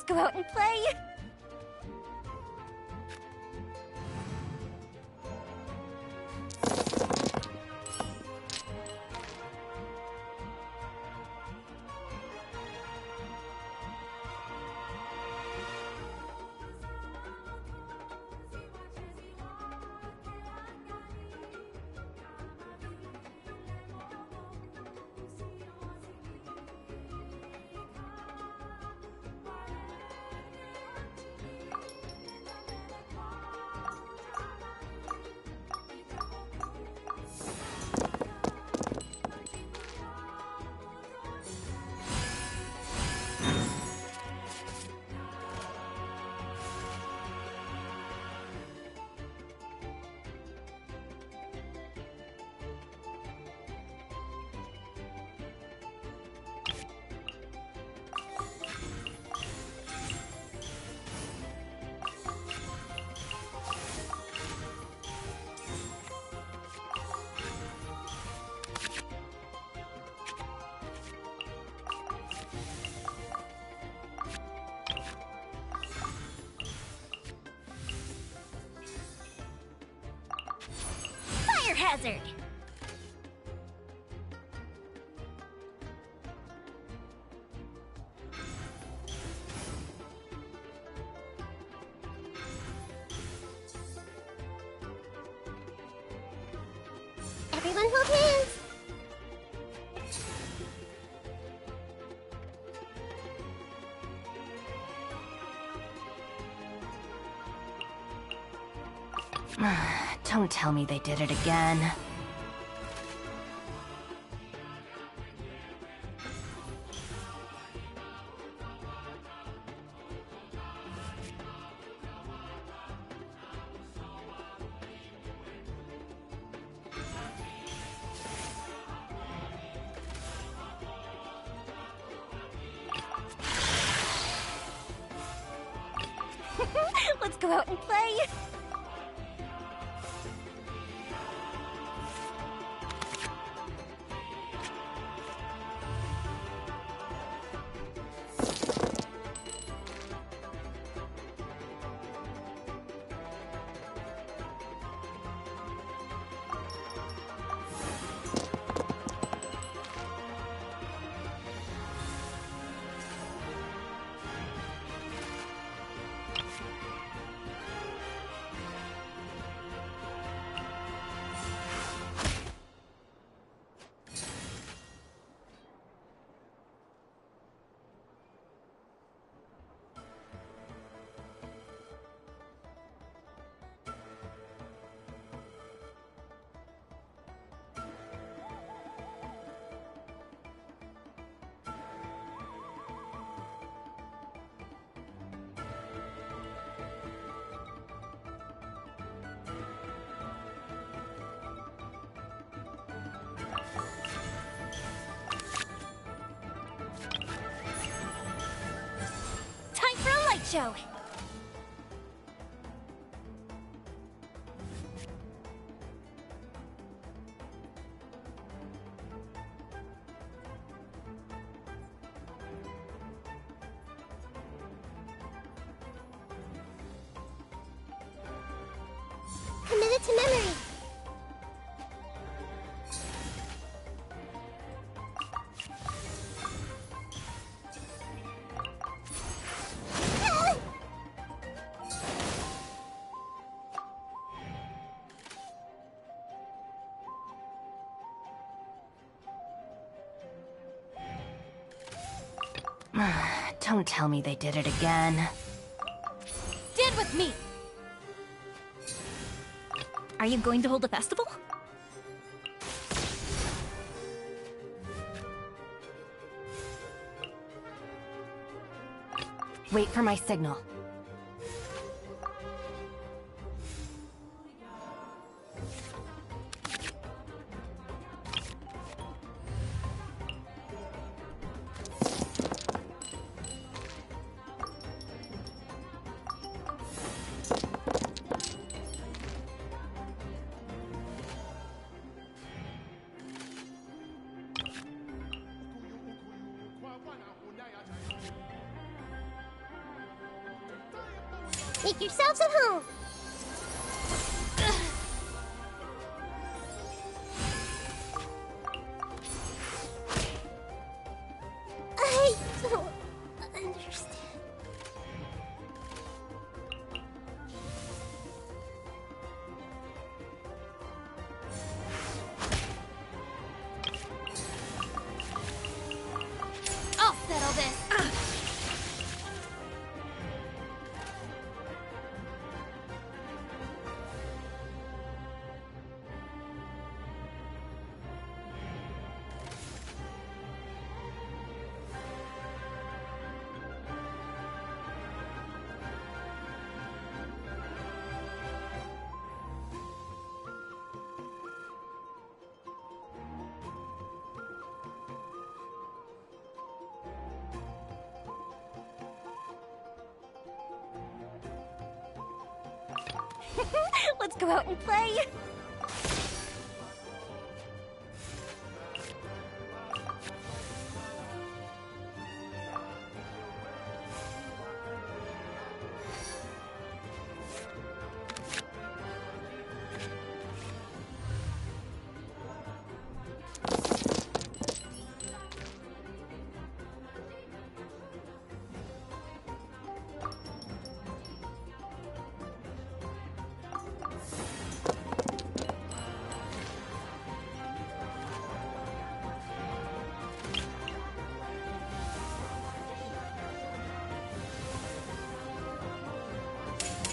go out and play! Hazard! Everyone hold hands! Don't tell me they did it again. Let's go out and play! Show. Committed to memory. Don't tell me they did it again. Stand with me! Are you going to hold a festival? Wait for my signal. Make yourselves at home. I don't understand. I'll settle this. Let's go out and play.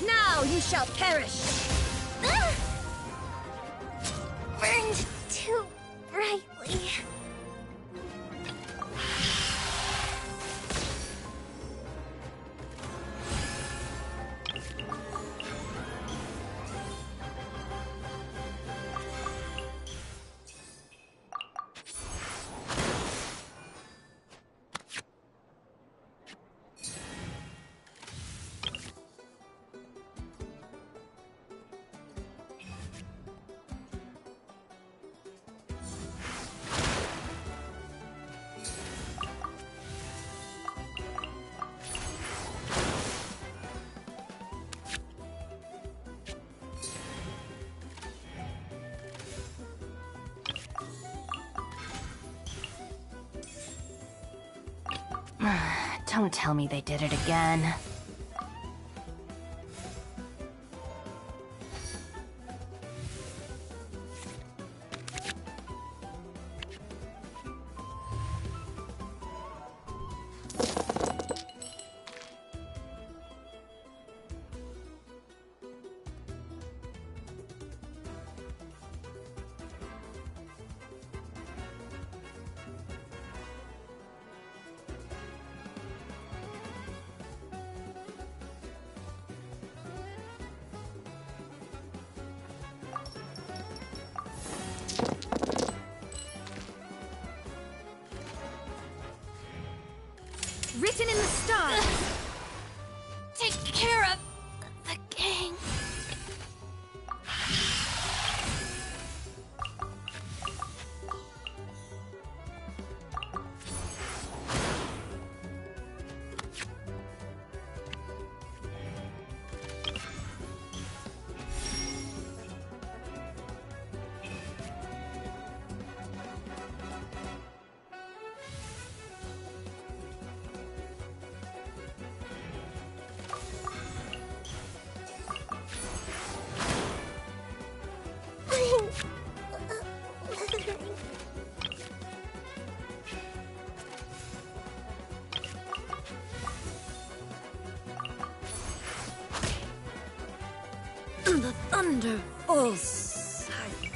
Now you shall perish! Burned too brightly. Don't tell me they did it again. Written in the stars. Take care of the gang. The thunder falls silent.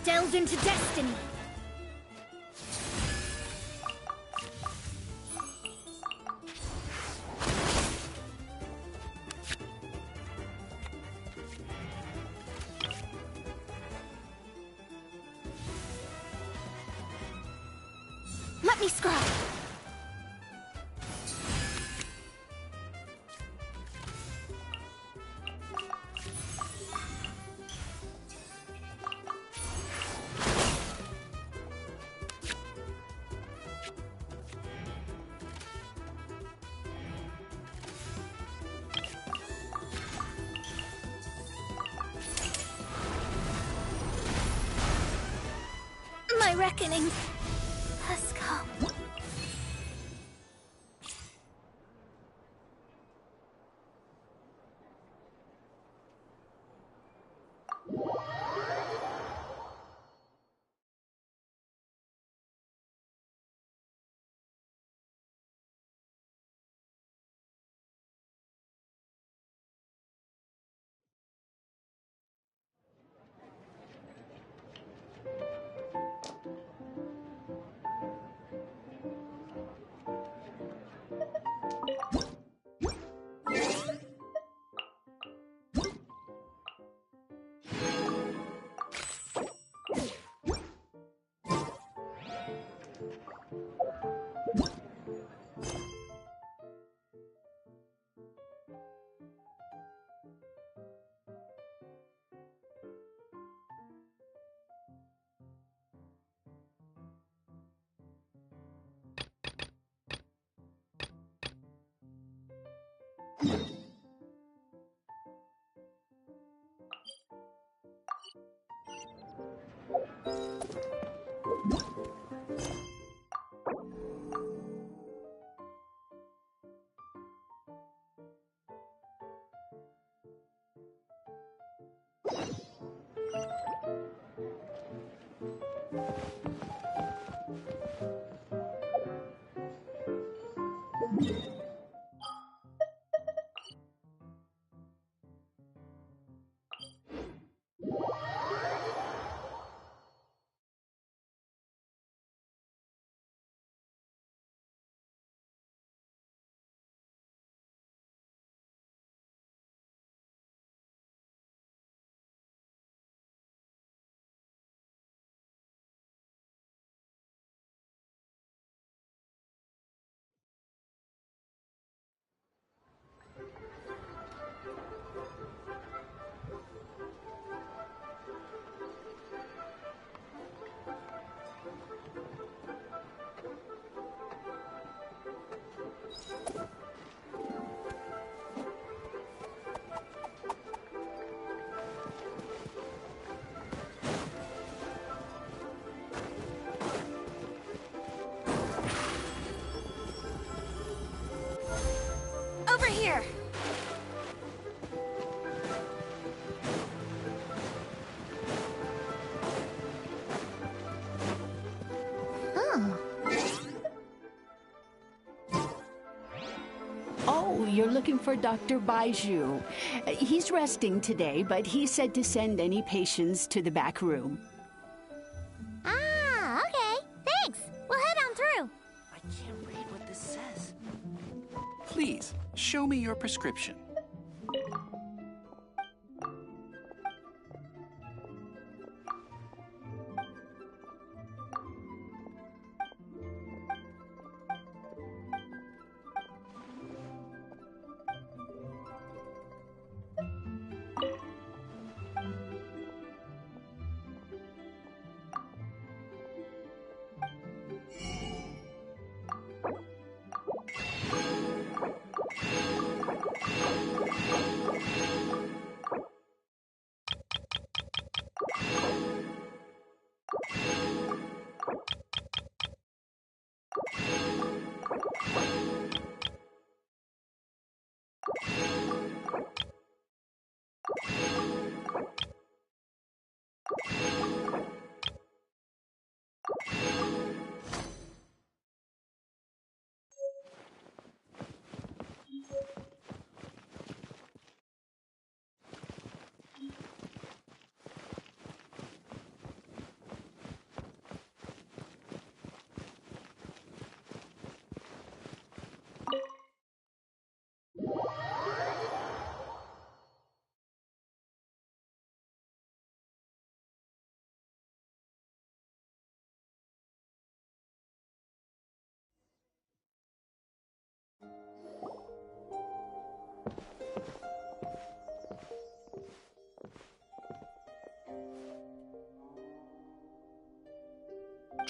delved into destiny. Let me scry. My reckoning has come. Over here! Oh, you're looking for Dr. Baiju. He's resting today, but he said to send any patients to the back room. Ah, okay. Thanks. We'll head on through. I can't read what this says. Please, show me your prescription.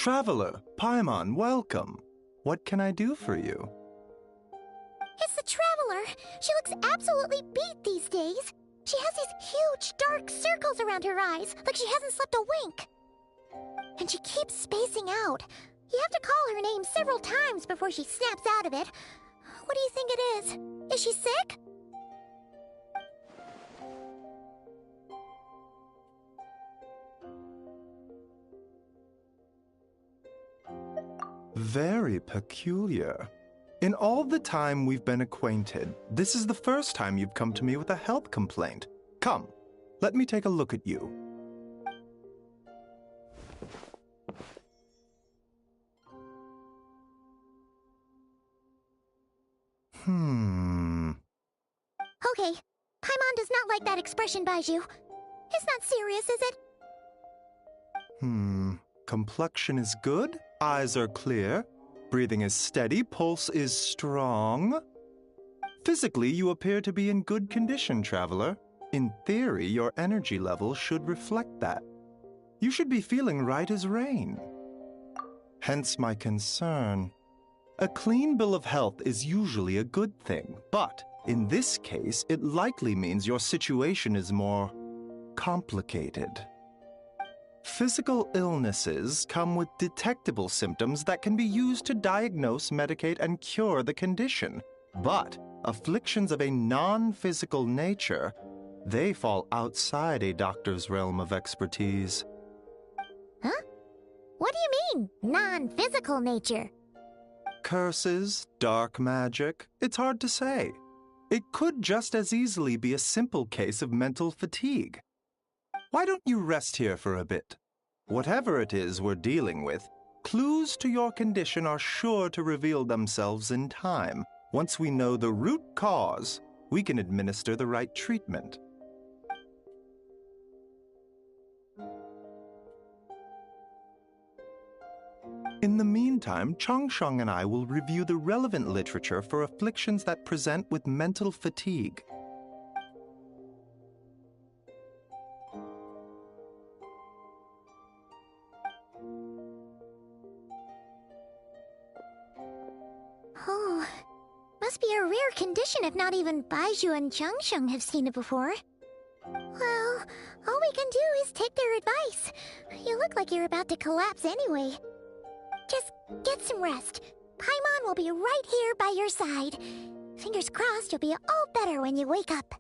Traveler, Paimon, welcome. What can I do for you? It's the Traveler. She looks absolutely beat these days. She has these huge dark circles around her eyes, like she hasn't slept a wink. And she keeps spacing out. You have to call her name several times before she snaps out of it. What do you think it is? Is she sick? Very peculiar. In all the time we've been acquainted, this is the first time you've come to me with a health complaint. Come, let me take a look at you. Okay, Paimon does not like that expression, Baiju. It's not serious, is it? Complexion is good, eyes are clear, breathing is steady, pulse is strong. Physically, you appear to be in good condition, Traveler. In theory, your energy level should reflect that. You should be feeling right as rain. Hence my concern. A clean bill of health is usually a good thing, but in this case, it likely means your situation is more complicated. Physical illnesses come with detectable symptoms that can be used to diagnose, medicate, and cure the condition. But afflictions of a non-physical nature, they fall outside a doctor's realm of expertise. Huh? What do you mean, non-physical nature? Curses, dark magic, it's hard to say. It could just as easily be a simple case of mental fatigue. Why don't you rest here for a bit? Whatever it is we're dealing with, clues to your condition are sure to reveal themselves in time. Once we know the root cause, we can administer the right treatment. In the meantime, Changsheng and I will review the relevant literature for afflictions that present with mental fatigue. Oh, must be a rare condition if not even Baiju and Changsheng have seen it before. Well, all we can do is take their advice. You look like you're about to collapse anyway. Just get some rest. Paimon will be right here by your side. Fingers crossed you'll be all better when you wake up.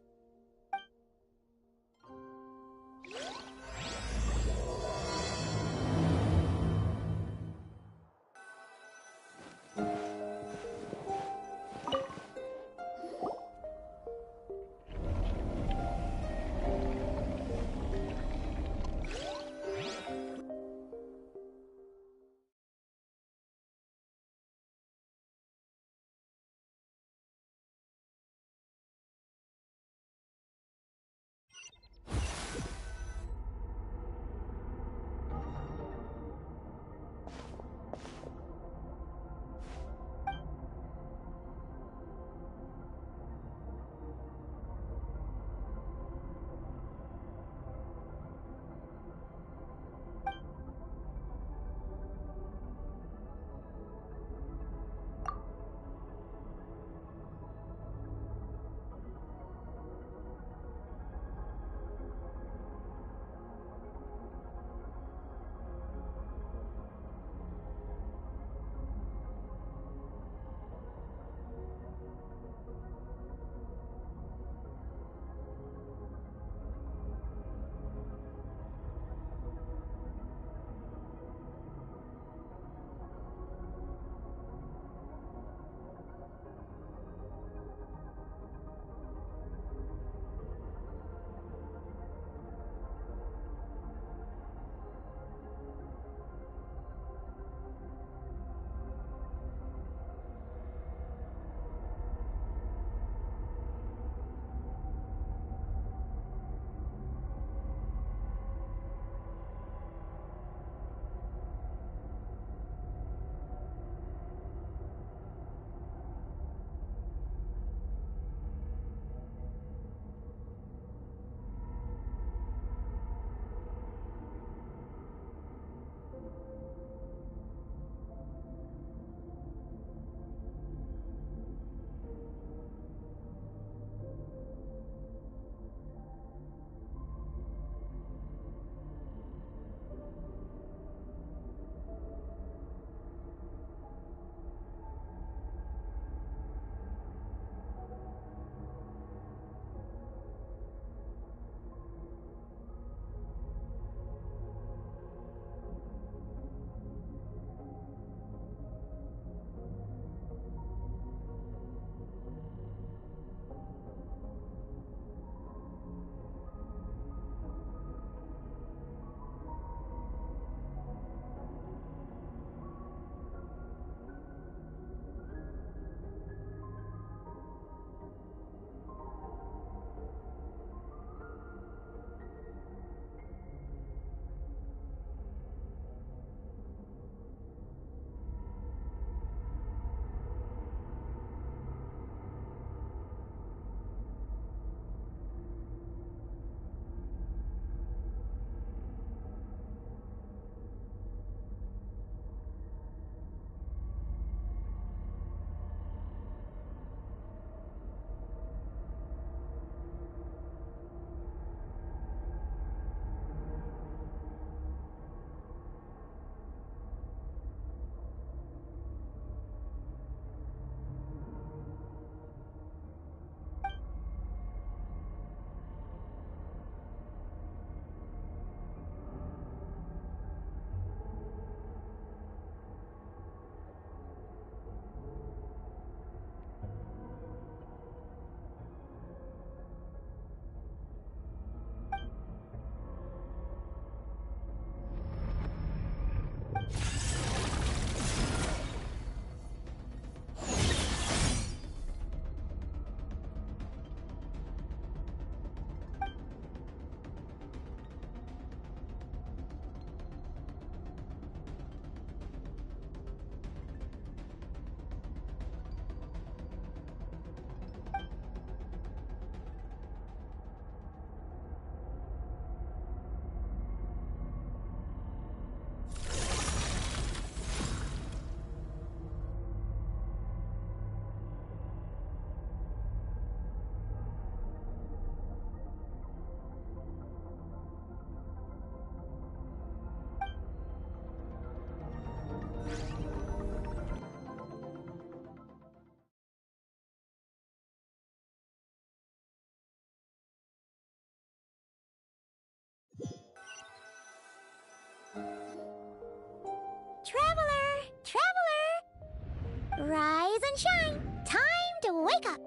Rise and shine! Time to wake up!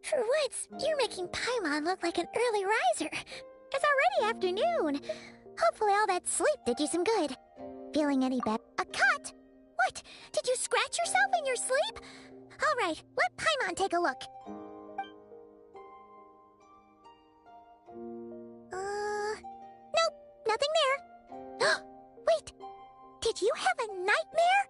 For once, you're making Paimon look like an early riser. It's already afternoon. Hopefully all that sleep did you some good. Feeling any better? A cut? What? Did you scratch yourself in your sleep? All right, let Paimon take a look. Nope, nothing there. Wait, did you have a nightmare?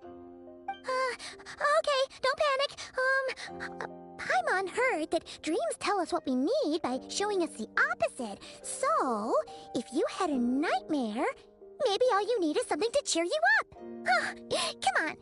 Okay, don't panic. Paimon heard that dreams tell us what we need by showing us the opposite. So, if you had a nightmare, maybe all you need is something to cheer you up. Come on.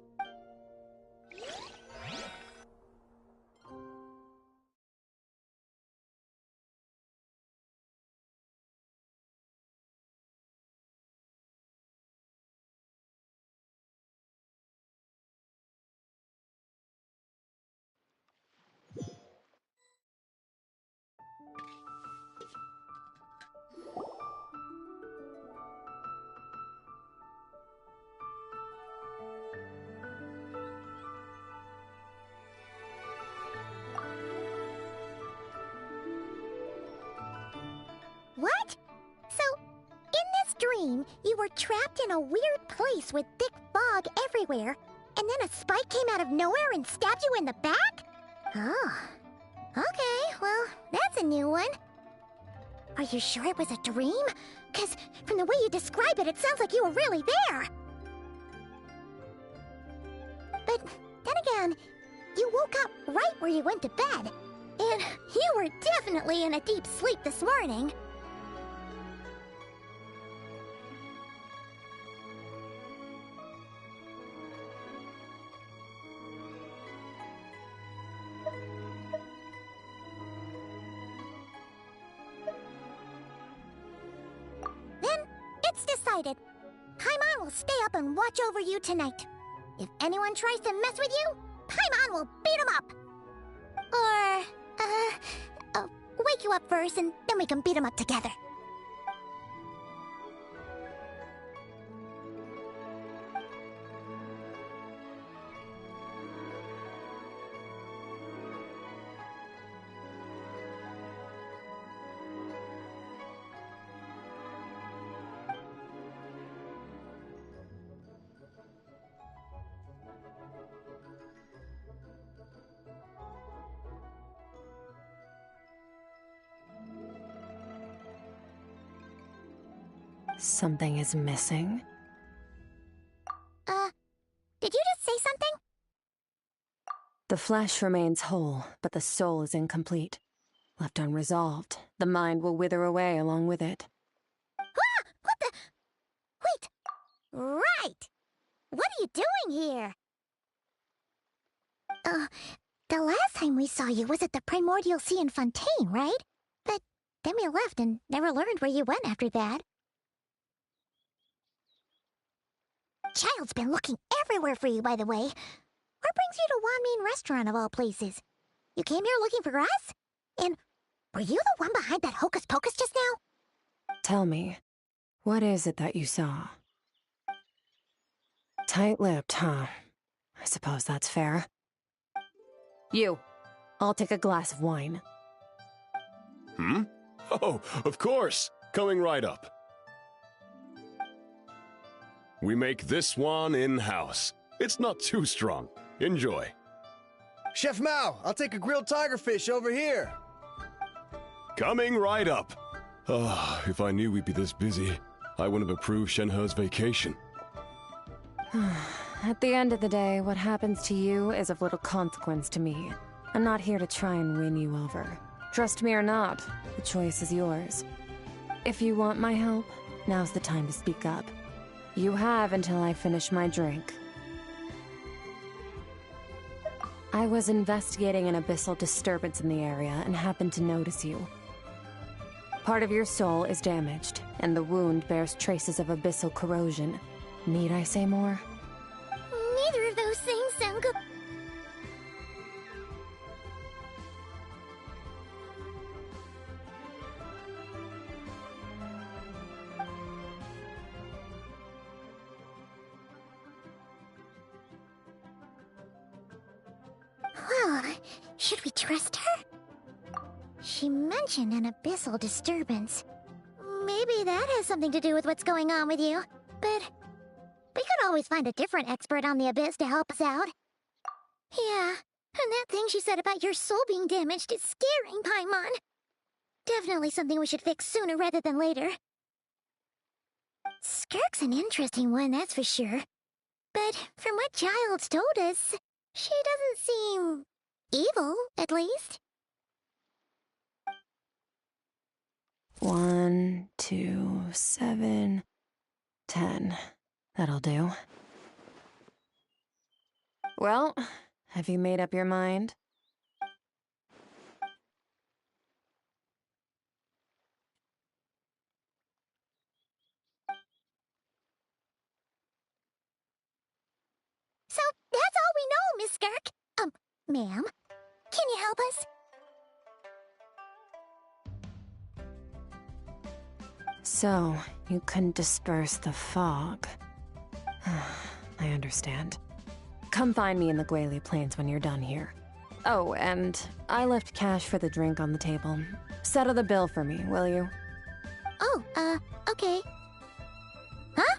What? So, in this dream, you were trapped in a weird place with thick fog everywhere, and then a spike came out of nowhere and stabbed you in the back? Oh. Okay, well, that's a new one. Are you sure it was a dream? 'Cause from the way you describe it, it sounds like you were really there. But then again, you woke up right where you went to bed. And you were definitely in a deep sleep this morning. Then, it's decided. Paimon will stay up and watch over you tonight. If anyone tries to mess with you, Paimon will beat him up. Or, wake you up first and then we can beat him up together. Something is missing. Did you just say something? The flesh remains whole, but the soul is incomplete. Left unresolved, the mind will wither away along with it. Ah! What the? Wait! Right! What are you doing here? The last time we saw you was at the Primordial Sea in Fontaine, right? But then we left and never learned where you went after that. Child's been looking everywhere for you, by the way. What brings you to Wanmean Restaurant of all places? You came here looking for us? And were you the one behind that hocus pocus just now? Tell me, what is it that you saw? Tight-lipped, huh? I suppose that's fair. You, I'll take a glass of wine. Hmm? Oh, of course! Coming right up. We make this one in-house. It's not too strong. Enjoy. Chef Mao, I'll take a grilled tigerfish over here. Coming right up. Ah, if I knew we'd be this busy, I wouldn't have approved Shenhe's vacation. At the end of the day, what happens to you is of little consequence to me. I'm not here to try and win you over. Trust me or not, the choice is yours. If you want my help, now's the time to speak up. You have until I finish my drink. I was investigating an abyssal disturbance in the area and happened to notice you. Part of your soul is damaged, and the wound bears traces of abyssal corrosion. Need I say more? Neither of those things sound good. should we trust her? She mentioned an abyssal disturbance. Maybe that has something to do with what's going on with you. But we could always find a different expert on the abyss to help us out. Yeah, and that thing she said about your soul being damaged is scaring Paimon. Definitely something we should fix sooner rather than later. Skirk's an interesting one, that's for sure. But from what Childs told us, she doesn't seem evil, at least. 1, 2, 7, 10. That'll do. Well, have you made up your mind? So, that's all we know, Miss Skirk. Ma'am, can you help us? So, you couldn't disperse the fog. I understand. Come find me in the Guili Plains when you're done here. Oh, and I left cash for the drink on the table. Settle the bill for me, will you? Oh, okay. Huh?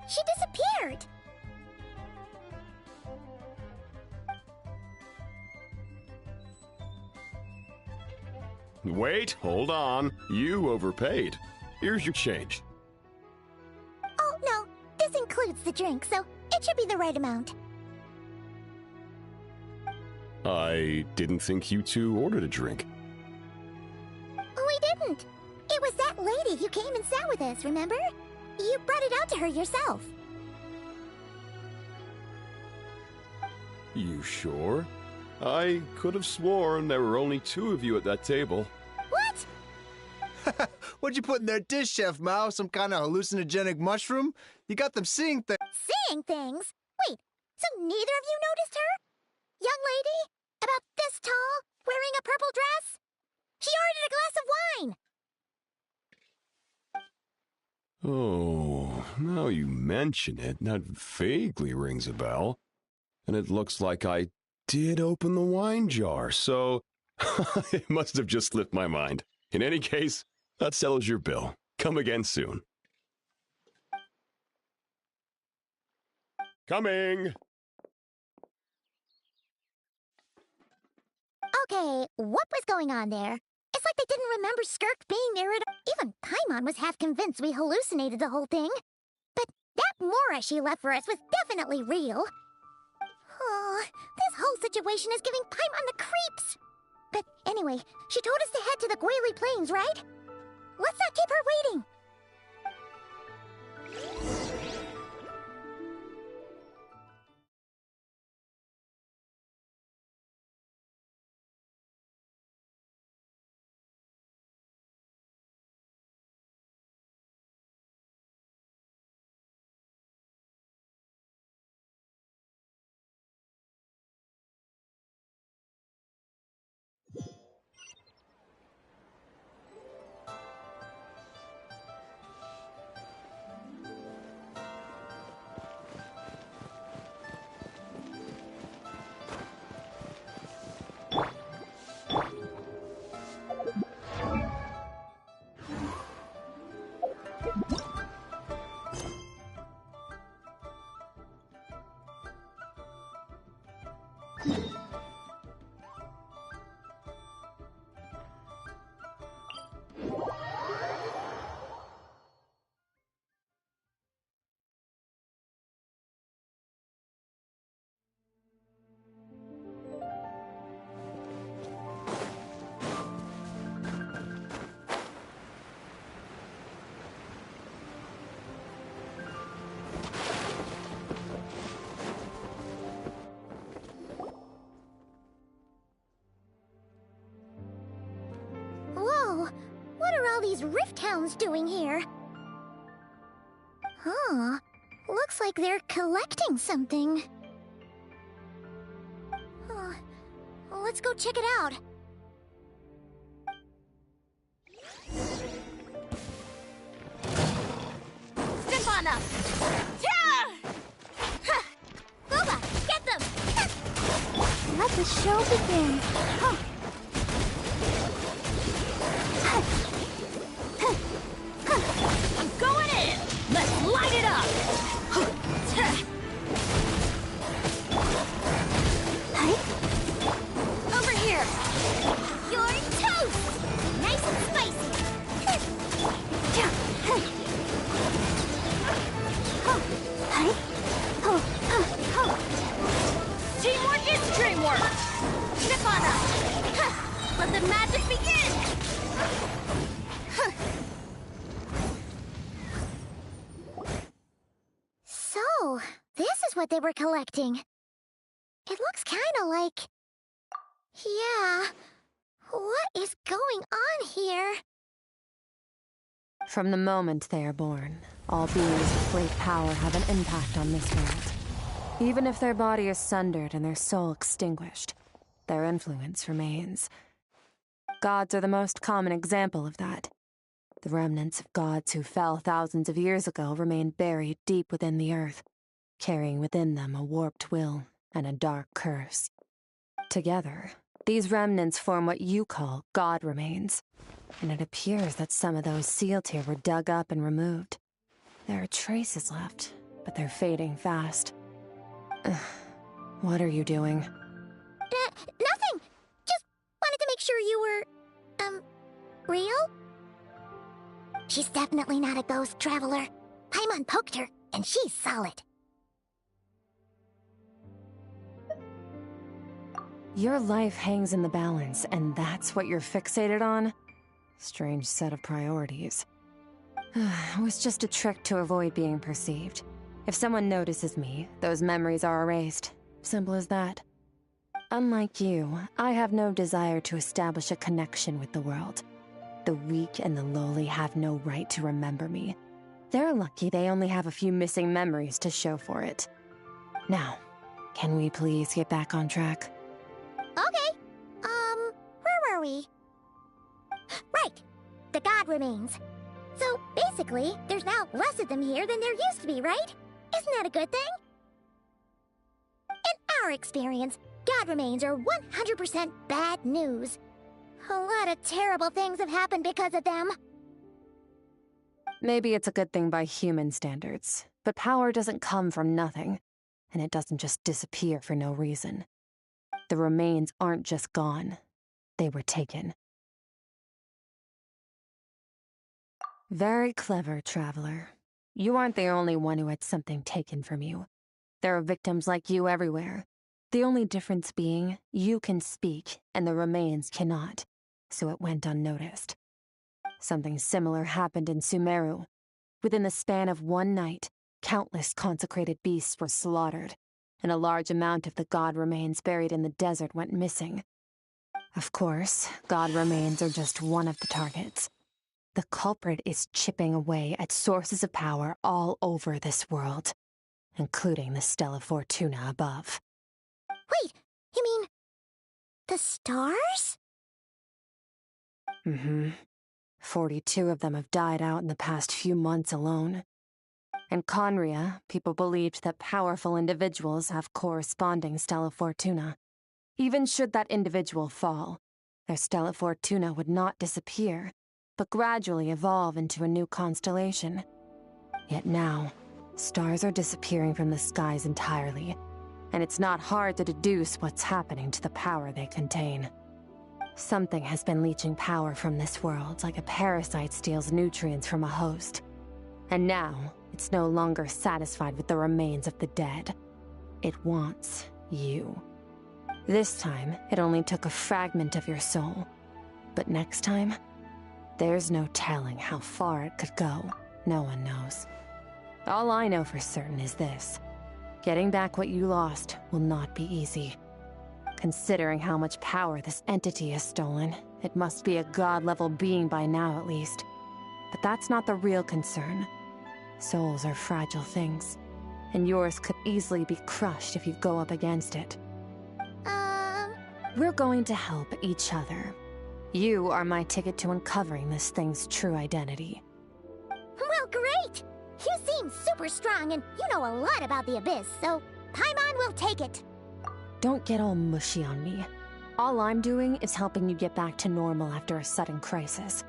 She disappeared! Wait, hold on. You overpaid. Here's your change. Oh, no. This includes the drink, so it should be the right amount. I didn't think you two ordered a drink. We didn't. It was that lady who came and sat with us, remember? You brought it out to her yourself. You sure? I could have sworn there were only 2 of you at that table. What? What'd you put in their dish, Chef Mao? Some kind of hallucinogenic mushroom? You got them seeing things. Seeing things? Wait, so neither of you noticed her? Young lady? About this tall? Wearing a purple dress? She ordered a glass of wine! Oh, now you mention it, that vaguely rings a bell. And it looks like I did open the wine jar, so it must have just slipped my mind. In any case, that settles your bill. Come again soon. Coming! Okay, what was going on there? It's like they didn't remember Skirk being there at all. Even Paimon was half convinced we hallucinated the whole thing. But that Mora she left for us was definitely real. Oh, this whole situation is giving Paimon the creeps. But anyway, she told us to head to the Guili Plains, right? Let's not keep her waiting. Whoa, what are all these rift hounds doing here? Huh, looks like they're collecting something. Let's go check it out. Step on up! Yeah! Boba, get them! show begin. I'm going in! Let's light it up! Over here! You're toast! Nice and spicy. Teamwork is dreamwork! Snip on us! Let the magic begin! So, this is what they were collecting. It looks kinda like... Yeah. What is going on here? From the moment they are born, all beings with great power have an impact on this world. Even if their body is sundered and their soul extinguished, their influence remains. Gods are the most common example of that. The remnants of gods who fell thousands of years ago remain buried deep within the earth, carrying within them a warped will and a dark curse. Together, these remnants form what you call god remains, and it appears that some of those sealed here were dug up and removed. There are traces left, but they're fading fast. What are you doing? Nothing! Just wanted to make sure you were, real? She's definitely not a ghost traveler. Paimon poked her, and she's solid. Your life hangs in the balance, and that's what you're fixated on? Strange set of priorities. It was just a trick to avoid being perceived. If someone notices me, those memories are erased. Simple as that. Unlike you, I have no desire to establish a connection with the world. The weak and the lowly have no right to remember me. They're lucky they only have a few missing memories to show for it. Now, can we please get back on track? Okay. Where were we? Right. The god remains. So, basically, there's now less of them here than there used to be, right? Isn't that a good thing? In our experience, god remains are 100% bad news. A lot of terrible things have happened because of them. Maybe it's a good thing by human standards, but power doesn't come from nothing, and it doesn't just disappear for no reason. The remains aren't just gone, they were taken. Very clever, traveler. You aren't the only one who had something taken from you. There are victims like you everywhere. The only difference being, you can speak, and the remains cannot, so it went unnoticed. Something similar happened in Sumeru. Within the span of one night, countless consecrated beasts were slaughtered, and a large amount of the god remains buried in the desert went missing. Of course, god remains are just one of the targets. The culprit is chipping away at sources of power all over this world, including the Stella Fortuna above. Wait, you mean... the stars? Mm-hmm. 42 of them have died out in the past few months alone. In Conria, people believed that powerful individuals have corresponding Stella Fortuna. Even should that individual fall, their Stella Fortuna would not disappear, but gradually evolve into a new constellation. Yet now, stars are disappearing from the skies entirely, and it's not hard to deduce what's happening to the power they contain. Something has been leeching power from this world like a parasite steals nutrients from a host. And now, it's no longer satisfied with the remains of the dead. It wants you. This time, it only took a fragment of your soul. But next time, there's no telling how far it could go. No one knows. All I know for certain is this. Getting back what you lost will not be easy. Considering how much power this entity has stolen, it must be a god-level being by now at least. But that's not the real concern. Souls are fragile things, and yours could easily be crushed if you go up against it. We're going to help each other. You are my ticket to uncovering this thing's true identity. Well, great! You seem super strong and you know a lot about the Abyss, so Paimon will take it. don't get all mushy on me. All I'm doing is helping you get back to normal after a sudden crisis.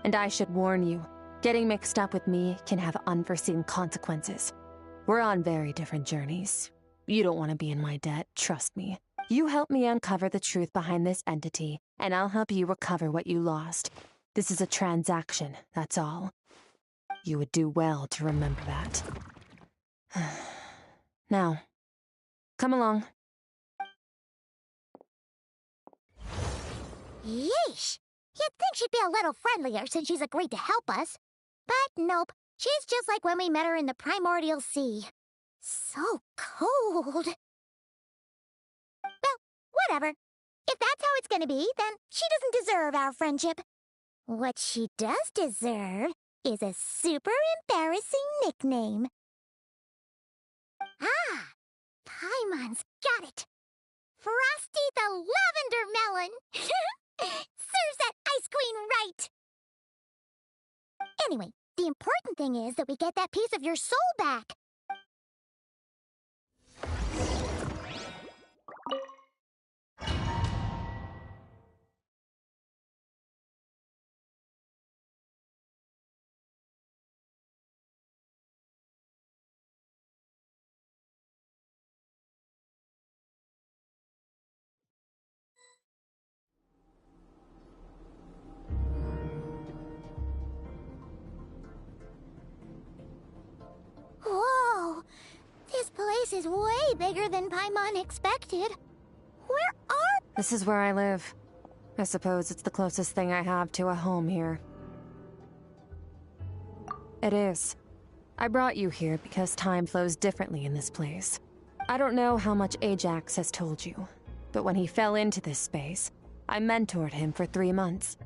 And I should warn you, getting mixed up with me can have unforeseen consequences. We're on very different journeys. You don't want to be in my debt, trust me. You help me uncover the truth behind this entity, and I'll help you recover what you lost. This is a transaction, that's all. You would do well to remember that. Now, come along. Yeesh! You'd think she'd be a little friendlier since she's agreed to help us. But nope, she's just like when we met her in the primordial sea. So cold. Well, whatever. If that's how it's gonna be, then she doesn't deserve our friendship. What she does deserve is a super embarrassing nickname. Ah! Paimon's got it. Frosty the Lavender Melon! Serves that ice queen right! Anyway, the important thing is that we get that piece of your soul back. Whoa! This place is way bigger than Paimon expected. Where are... This is where I live. I suppose it's the closest thing I have to a home here. It is. I brought you here because time flows differently in this place. I don't know how much Ajax has told you, but when he fell into this space, I mentored him for 3 months.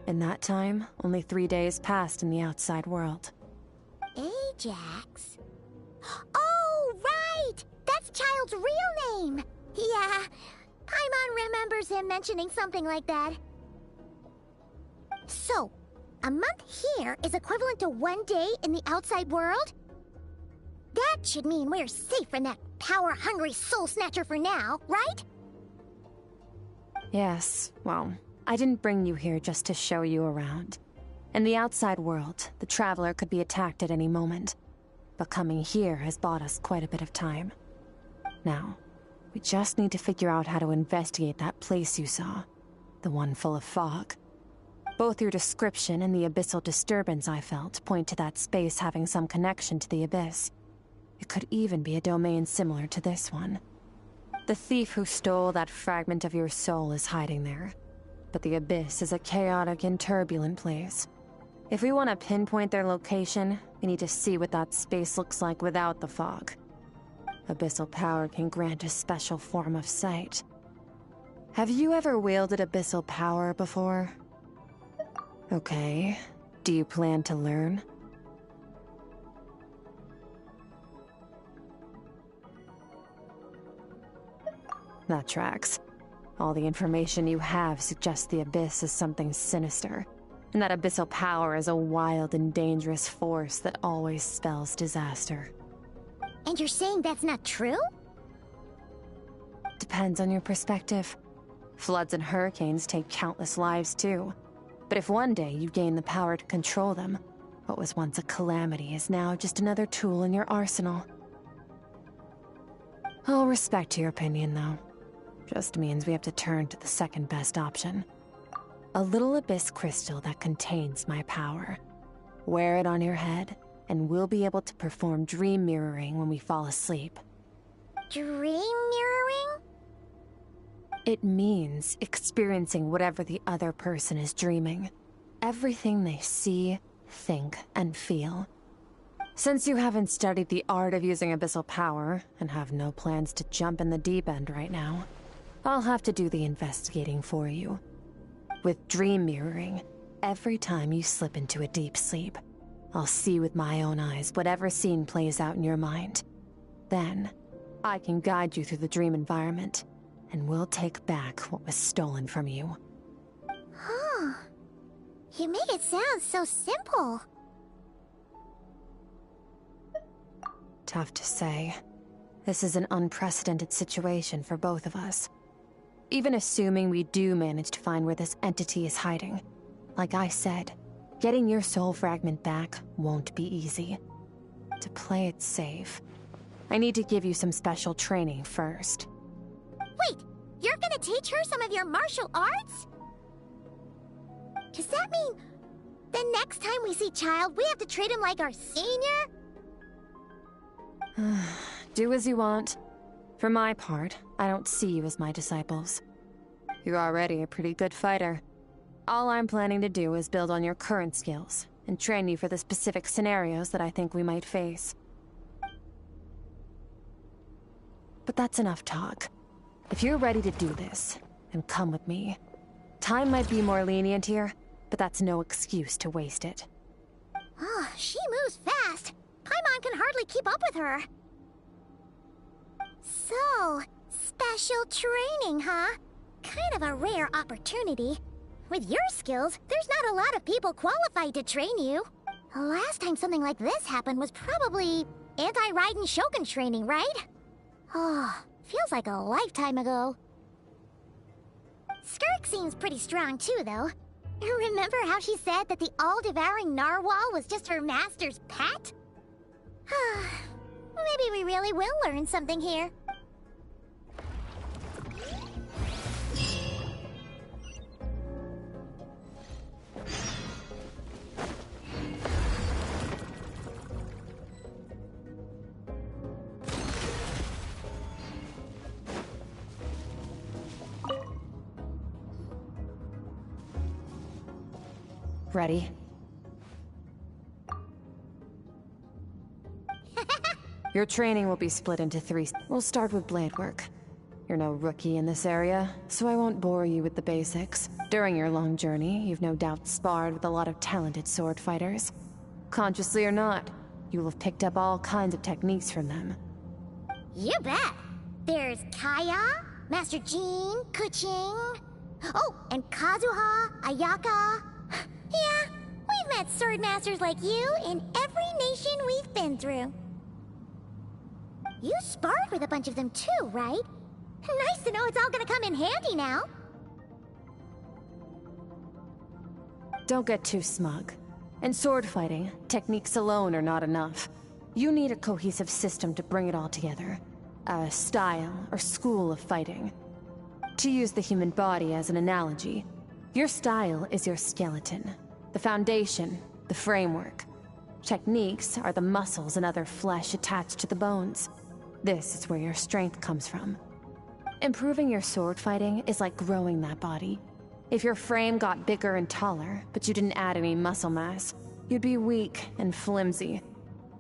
In that time, only 3 days passed in the outside world. Ajax? Oh, right! That's Child's real name! Yeah, Paimon remembers him mentioning something like that. So, a month here is equivalent to 1 day in the outside world? That should mean we're safe from that power-hungry soul snatcher for now, right? Yes, well, I didn't bring you here just to show you around. In the outside world, the Traveler could be attacked at any moment. But coming here has bought us quite a bit of time. Now, we just need to figure out how to investigate that place you saw. The one full of fog. Both your description and the abyssal disturbance I felt point to that space having some connection to the abyss. It could even be a domain similar to this one. The thief who stole that fragment of your soul is hiding there. But the abyss is a chaotic and turbulent place. If we want to pinpoint their location, we need to see what that space looks like without the fog. Abyssal power can grant a special form of sight. Have you ever wielded abyssal power before? Okay. Do you plan to learn? That tracks. All the information you have suggests the abyss is something sinister. And that abyssal power is a wild and dangerous force that always spells disaster. And you're saying that's not true? Depends on your perspective. Floods and hurricanes take countless lives too. But if one day you gain the power to control them, what was once a calamity is now just another tool in your arsenal. I'll respect your opinion though. Just means we have to turn to the second best option. A little abyss crystal that contains my power. Wear it on your head, and we'll be able to perform dream mirroring when we fall asleep. Dream mirroring? It means experiencing whatever the other person is dreaming. Everything they see, think, and feel. Since you haven't studied the art of using abyssal power, and have no plans to jump in the deep end right now, I'll have to do the investigating for you. With dream mirroring, every time you slip into a deep sleep, I'll see with my own eyes whatever scene plays out in your mind. Then, I can guide you through the dream environment, and we'll take back what was stolen from you. Huh. You make it sound so simple. Tough to say. This is an unprecedented situation for both of us. Even assuming we do manage to find where this entity is hiding, like I said, getting your soul fragment back won't be easy. To play it safe, I need to give you some special training first. Wait, you're gonna teach her some of your martial arts? Does that mean the next time we see Child, we have to treat him like our senior? Do as you want. For my part, I don't see you as my disciples. You're already a pretty good fighter. All I'm planning to do is build on your current skills and train you for the specific scenarios that I think we might face. But that's enough talk. If you're ready to do this, then come with me. Time might be more lenient here, but that's no excuse to waste it. Oh, she moves fast. Paimon can hardly keep up with her. So, special training, huh? Kind of a rare opportunity. With your skills, there's not a lot of people qualified to train you. The last time something like this happened was probably anti-Raiden Shogun training, right? Oh, feels like a lifetime ago. Skirk seems pretty strong too, though. Remember how she said that the all-devouring narwhal was just her master's pet? Maybe we really will learn something here. Ready? Your training will be split into 3. We'll start with blade work. You're no rookie in this area, so I won't bore you with the basics. During your long journey, you've no doubt sparred with a lot of talented sword fighters. Consciously or not, you will have picked up all kinds of techniques from them. You bet! There's Kaya, Master Jean, Kuching... Oh, and Kazuha, Ayaka... Yeah, we've met sword masters like you in every nation we've been through. You sparred with a bunch of them too, right? Nice to know it's all gonna come in handy now. Don't get too smug. In sword fighting, techniques alone are not enough. You need a cohesive system to bring it all together. A style or school of fighting. To use the human body as an analogy, your style is your skeleton, the foundation, the framework. Techniques are the muscles and other flesh attached to the bones. This is where your strength comes from. Improving your sword fighting is like growing that body. If your frame got bigger and taller, but you didn't add any muscle mass, you'd be weak and flimsy.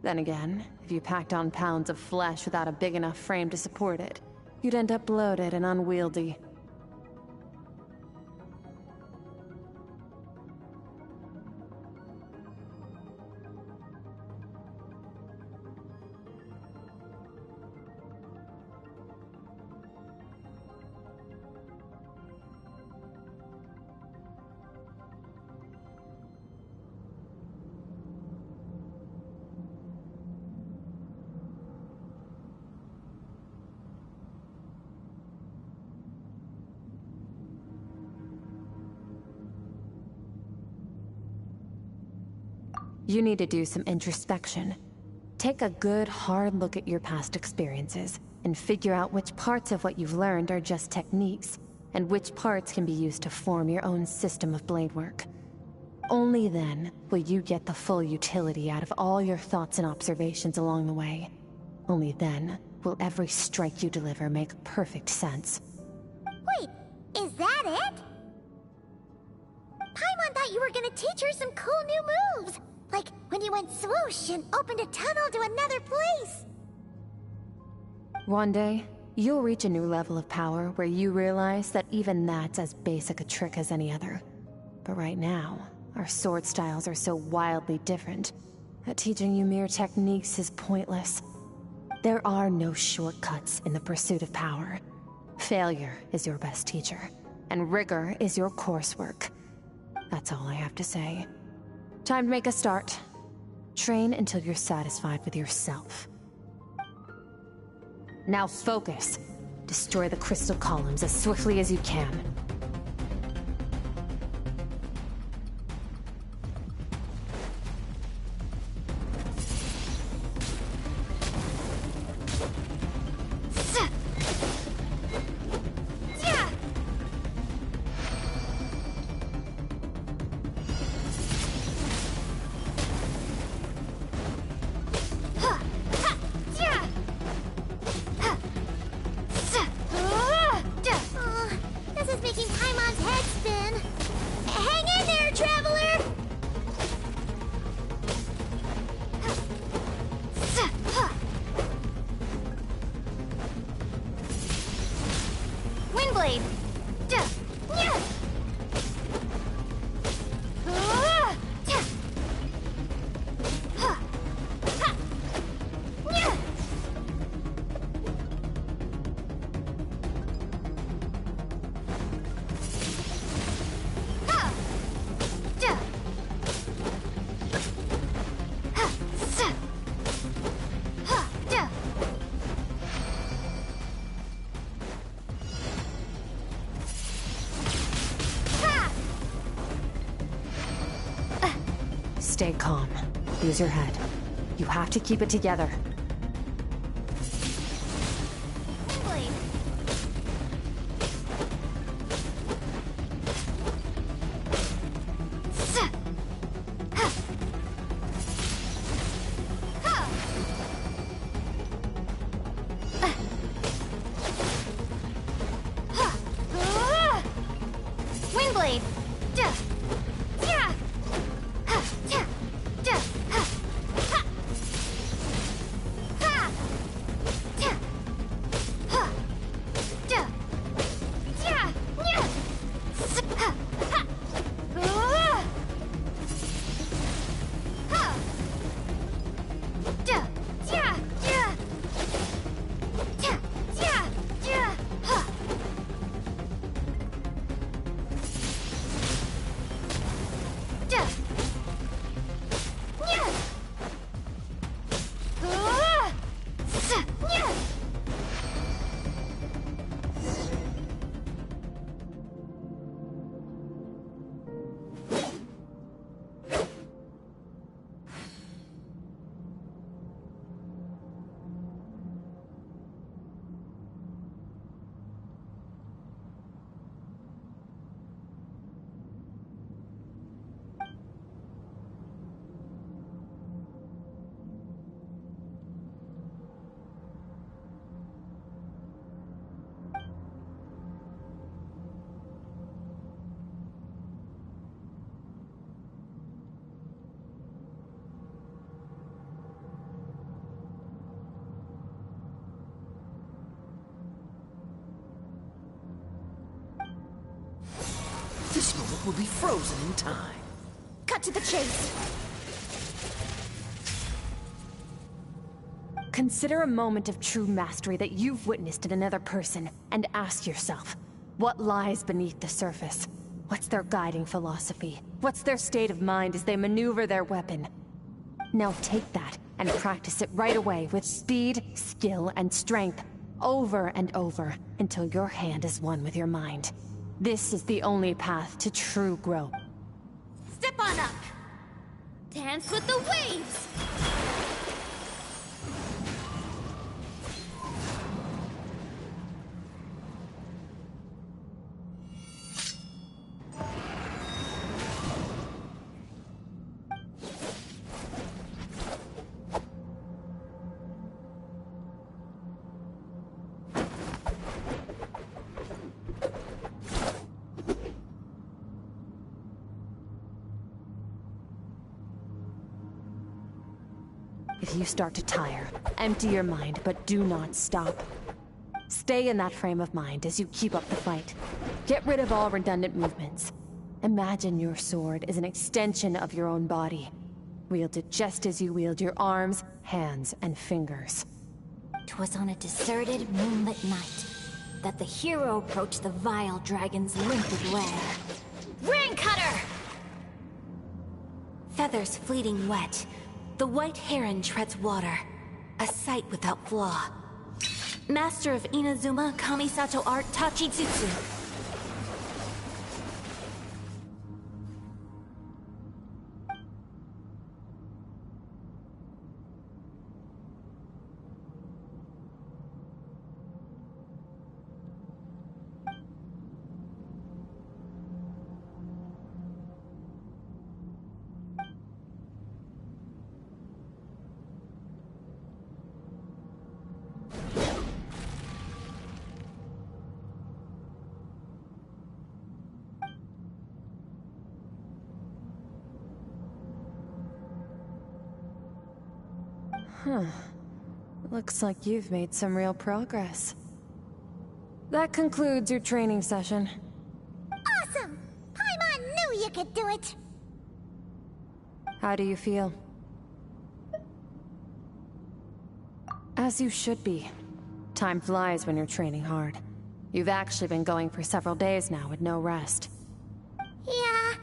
Then again, if you packed on pounds of flesh without a big enough frame to support it, you'd end up bloated and unwieldy. You need to do some introspection. Take a good, hard look at your past experiences, and figure out which parts of what you've learned are just techniques, and which parts can be used to form your own system of blade work. Only then will you get the full utility out of all your thoughts and observations along the way. Only then will every strike you deliver make perfect sense. Wait, is that it? Paimon thought you were gonna teach her some cool new moves! Like when you went swoosh and opened a tunnel to another place! One day, you'll reach a new level of power where you realize that even that's as basic a trick as any other. But right now, our sword styles are so wildly different that teaching you mere techniques is pointless. There are no shortcuts in the pursuit of power. Failure is your best teacher, and rigor is your coursework. That's all I have to say. Time to make a start. Train until you're satisfied with yourself. Now focus. Destroy the crystal columns as swiftly as you can. This is making Paimon's head spin. Hang in there, traveler! Windblade! Stay calm. Use your head. You have to keep it together. Windblade! Windblade! This moment will be frozen in time. Cut to the chase! Consider a moment of true mastery that you've witnessed in another person, and ask yourself, what lies beneath the surface? What's their guiding philosophy? What's their state of mind as they maneuver their weapon? Now take that and practice it right away with speed, skill, and strength, over and over, until your hand is one with your mind. This is the only path to true growth. Step on up! Dance with the waves! If you start to tire, empty your mind, but do not stop. Stay in that frame of mind as you keep up the fight. Get rid of all redundant movements. Imagine your sword is an extension of your own body. Wield it just as you wield your arms, hands, and fingers. 'Twas on a deserted, moonlit night that the hero approached the vile dragon's limpid lair. Ring cutter! Feathers fleeting wet, the white heron treads water, a sight without flaw. Master of Inazuma Kamisato Art Tachijutsu. Huh. Looks like you've made some real progress. That concludes your training session. Awesome! Paimon knew you could do it! How do you feel? As you should be. Time flies when you're training hard. You've actually been going for several days now with no rest. Yeah,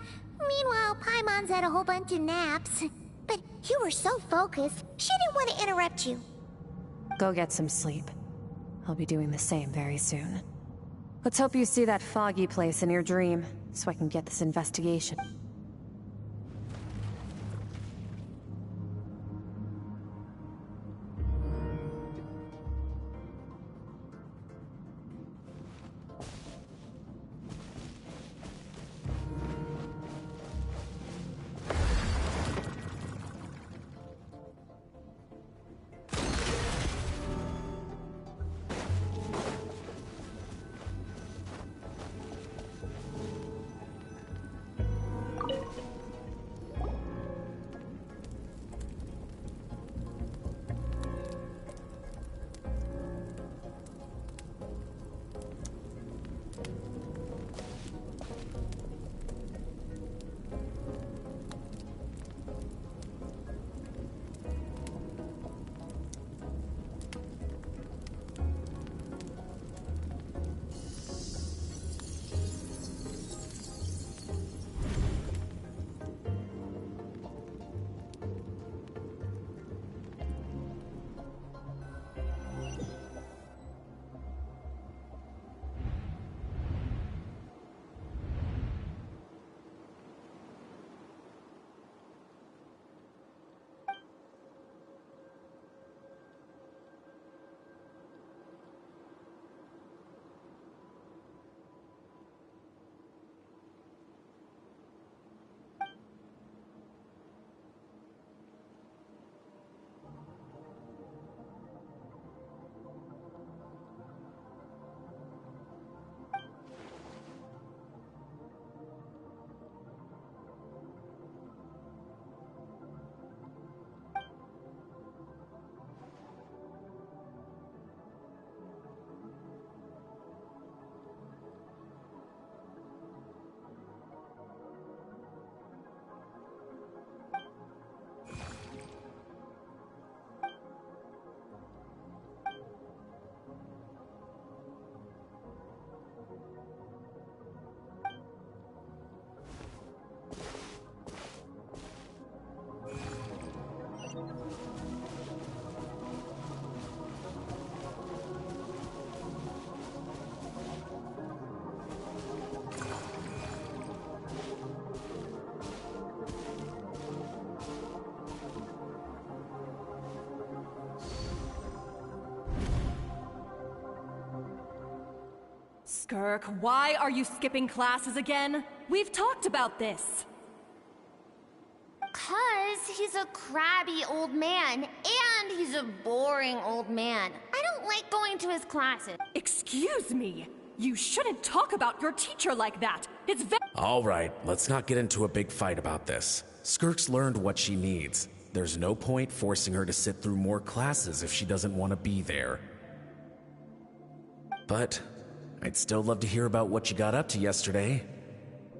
meanwhile Paimon's had a whole bunch of naps. But you were so focused, she didn't want to interrupt you. Go get some sleep. I'll be doing the same very soon. Let's hope you see that foggy place in your dream, so I can get this investigation. Skirk, why are you skipping classes again? We've talked about this. 'Cause he's a crabby old man, and he's a boring old man. I don't like going to his classes. Excuse me. You shouldn't talk about your teacher like that. It's All right, let's not get into a big fight about this. Skirk's learned what she needs. There's no point forcing her to sit through more classes if she doesn't want to be there. But I'd still love to hear about what you got up to yesterday.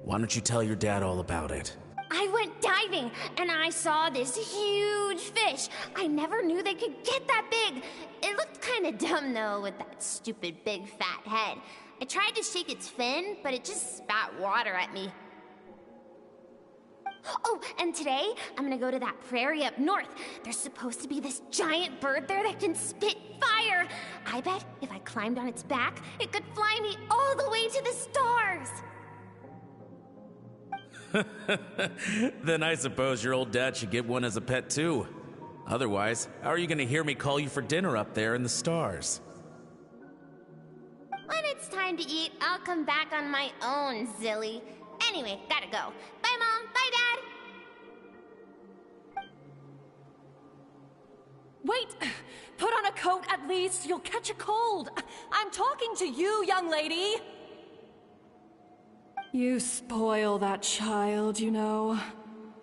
Why don't you tell your dad all about it? I went diving, and I saw this huge fish. I never knew they could get that big. It looked kind of dumb, though, with that stupid big fat head. I tried to shake its fin, but it just spat water at me. Oh, and today, I'm gonna go to that prairie up north. There's supposed to be this giant bird there that can spit fire. I bet if I climbed on its back, it could fly me all the way to the stars. Then I suppose your old dad should get one as a pet too. Otherwise, how are you gonna hear me call you for dinner up there in the stars? When it's time to eat, I'll come back on my own, Zilly. Anyway, gotta go. Bye, Mom. Bye, Dad. Wait! Put on a coat at least. You'll catch a cold. I'm talking to you, young lady. You spoil that child, you know.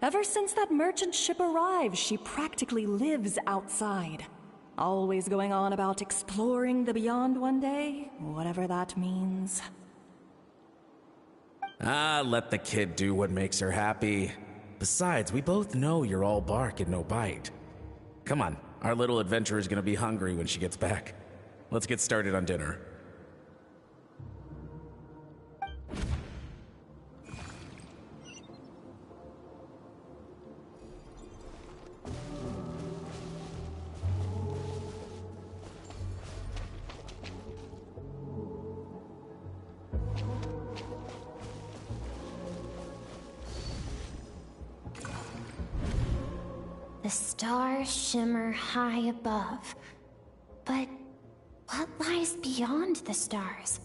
Ever since that merchant ship arrived, she practically lives outside. Always going on about exploring the beyond one day, whatever that means. Let the kid do what makes her happy. Besides, we both know you're all bark and no bite. Come on, our little adventurer is gonna be hungry when she gets back. Let's get started on dinner. The stars shimmer high above. But what lies beyond the stars?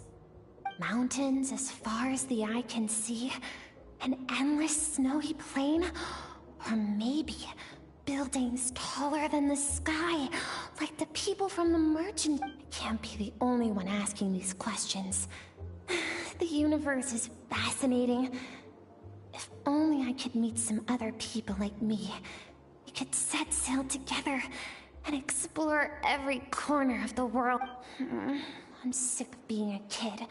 Mountains as far as the eye can see? An endless snowy plain? Or maybe buildings taller than the sky, like the people from the merchant? I can't be the only one asking these questions. The universe is fascinating. If only I could meet some other people like me. We could set sail together and explore every corner of the world. I'm sick of being a kid.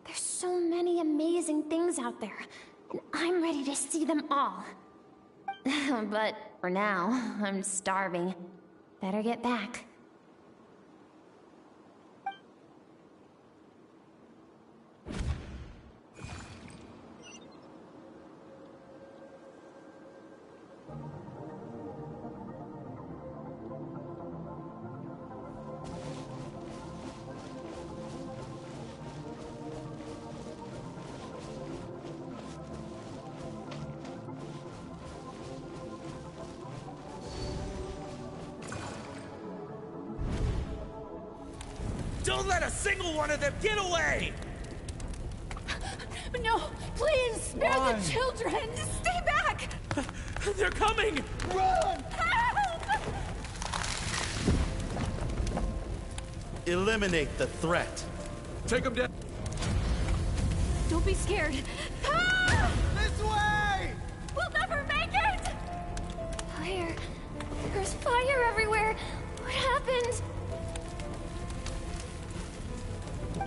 There's so many amazing things out there, and I'm ready to see them all. But for now, I'm starving. Better get back. Don't let a single one of them get away! No, please, spare the children! Stay back! They're coming! Run! Help! Eliminate the threat. Take them down. Don't be scared. Ah! This way! We'll never make it! Fire. There's fire everywhere. What happened?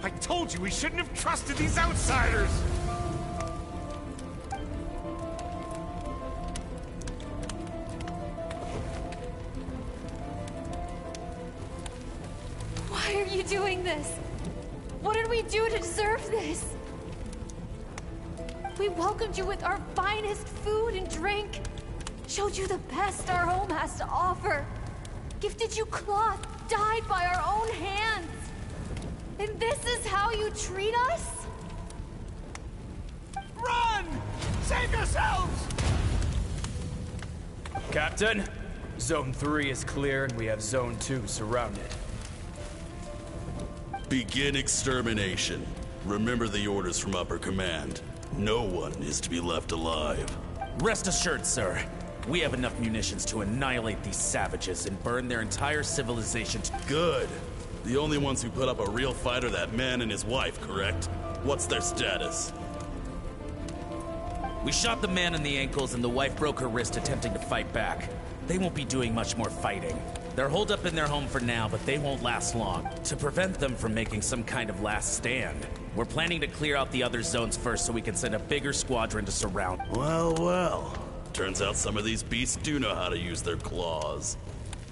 I told you we shouldn't have trusted these outsiders! Why are you doing this? What did we do to deserve this? We welcomed you with our finest food and drink, showed you the best our home has to offer, gifted you cloth dyed by our own hands. And this is how you treat us? Run! Save yourselves! Captain, Zone 3 is clear and we have Zone 2 surrounded. Begin extermination. Remember the orders from Upper Command. No one is to be left alive. Rest assured, sir. We have enough munitions to annihilate these savages and burn their entire civilization. Good. The only ones who put up a real fight are that man and his wife, correct? What's their status? We shot the man in the ankles and the wife broke her wrist attempting to fight back. They won't be doing much more fighting. They're holed up in their home for now, but they won't last long. To prevent them from making some kind of last stand, we're planning to clear out the other zones first so we can send a bigger squadron to surround. Well, well. Turns out some of these beasts do know how to use their claws.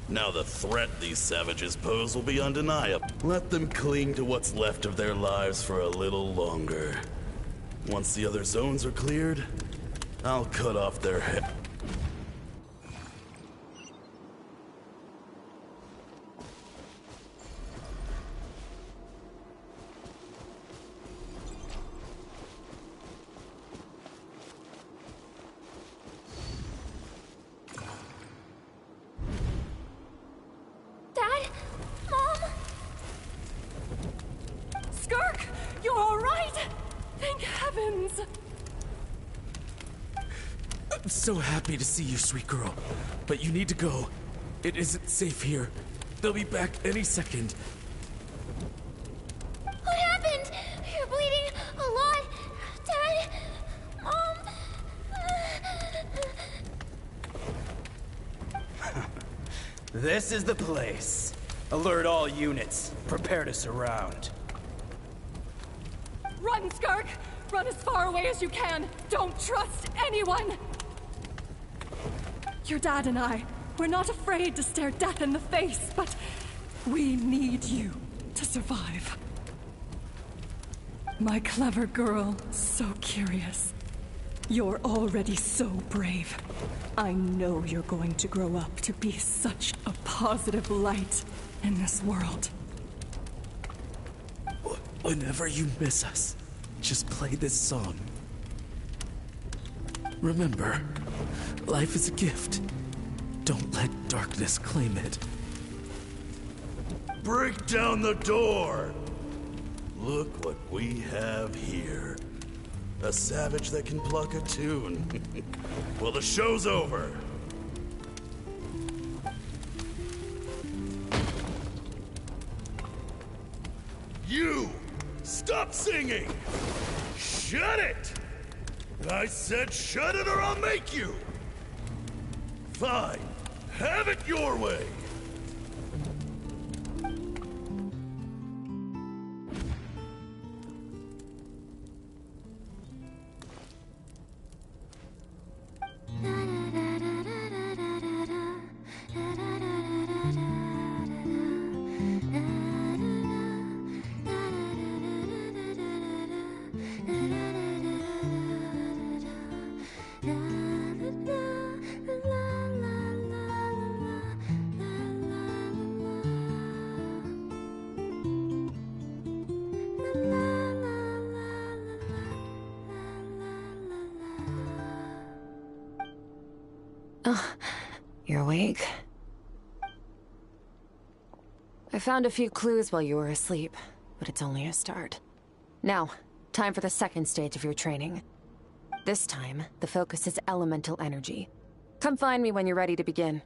Now the threat these savages pose will be undeniable. Let them cling to what's left of their lives for a little longer. Once the other zones are cleared, I'll cut off their head. Dad? Mom? Skirk, you're all right? Thank heavens. I'm so happy to see you, sweet girl. But you need to go. It isn't safe here. They'll be back any second. What happened? You're bleeding a lot. Dad? Mom? This is the place. Alert all units. Prepare to surround. Run, Skirk! Run as far away as you can! Don't trust anyone! Your dad and I, we're not afraid to stare death in the face, but we need you to survive. My clever girl, so curious. You're already so brave. I know you're going to grow up to be such a positive light in this world. Whenever you miss us, just play this song. Remember, life is a gift. Don't let darkness claim it. Break down the door! Look what we have here. A savage that can pluck a tune. Well, the show's over. You! Stop singing! Shut it! I said shut it or I'll make you! Fine. Have it your way! You're awake? I found a few clues while you were asleep, but it's only a start. Now, time for the second stage of your training. This time, the focus is elemental energy. Come find me when you're ready to begin.